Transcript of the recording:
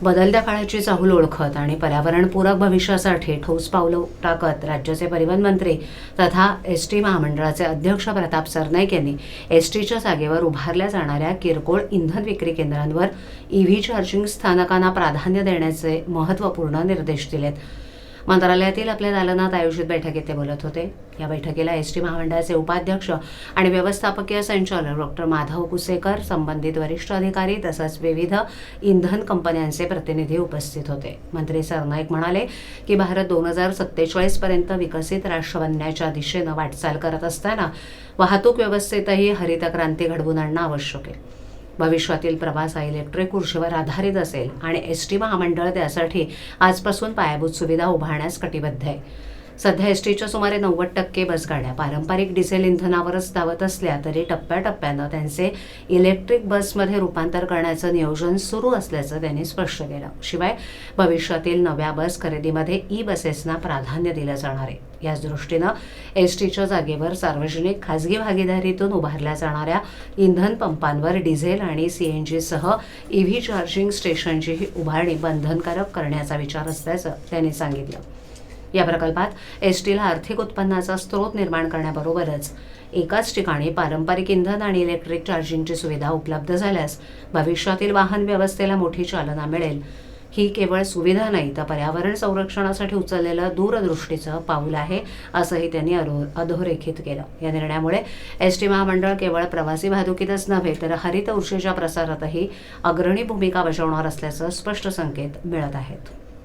बदलत्या काळाची चाहूल ओळखत आणि पर्यावरणपूरक भविष्यासाठी ठोस पावलं टाकत राज्याचे परिवहन मंत्री तथा एसटी महामंडळाचे अध्यक्ष प्रताप सरनाईक यांनी एसटीच्या जागेवर उभारल्या जाणाऱ्या किरकोळ इंधन विक्री केंद्रांवर ईव्ही चार्जिंग स्थानकांना प्राधान्य देण्याचे महत्त्वपूर्ण निर्देश दिलेत. मंत्रालयातील आपल्या दालनात आयोजित बैठकीत ते बोलत होते. या बैठकीला एसटी महामंडळाचे उपाध्यक्ष आणि व्यवस्थापकीय संचालक डॉक्टर माधव कुसेकर, संबंधित वरिष्ठ अधिकारी तसंच विविध इंधन कंपन्यांचे प्रतिनिधी उपस्थित होते. मंत्री सरनाईक म्हणाले की भारत 2047 पर्यंत विकसित राष्ट्र बनण्याच्या दिशेनं वाटचाल करत असताना वाहतूक व्यवस्थेतही हरित क्रांती घडवून आणणं आवश्यक आहे. भविष्यातील प्रवास हा इलेक्ट्रिक ऊर्जेवर आधारित असेल आणि एसटी महामंडळ त्यासाठी आजपासून पायाभूत सुविधा उभारण्यास कटिबद्ध आहे. सध्या एसटीच्या सुमारे 90% बसगाड्या पारंपरिक डिझेल इंधनावरच धावत असल्या तरी टप्प्याटप्प्यानं त्यांचे इलेक्ट्रिक बसमध्ये रूपांतर करण्याचं नियोजन सुरू असल्याचं त्यांनी स्पष्ट केलं. शिवाय भविष्यातील नव्या बस खरेदीमध्ये ई बसेसना प्राधान्य दिलं जाणार आहे. याच दृष्टीनं एसटीच्या जागेवर सार्वजनिक खाजगी भागीदारीतून उभारल्या जाणाऱ्या इंधन पंपांवर डिझेल आणि सीएनजीसह ईव्ही चार्जिंग स्टेशनचीही उभारणी बंधनकारक करण्याचा विचार असल्याचं त्यांनी सांगितलं. या प्रकल्पात एसटीला आर्थिक उत्पन्नाचा स्रोत निर्माण करण्याबरोबरच एकाच ठिकाणी पारंपरिक इंधन आणि इलेक्ट्रिक चार्जिंगची सुविधा उपलब्ध झाल्यास भविष्यातील वाहन व्यवस्थेला मोठी चालना मिळेल. ही केवळ सुविधा नाही तर पर्यावरण संरक्षणासाठी उचललेलं दूरदृष्टीचं पाऊल आहे, असंही त्यांनी अधोरेखित केलं. या निर्णयामुळे एसटी महामंडळ केवळ प्रवासी वाहतुकीतच नव्हे तर हरित ऊर्जेच्या प्रसारातही अग्रणी भूमिका बजावणार असल्याचं स्पष्ट संकेत मिळत आहेत.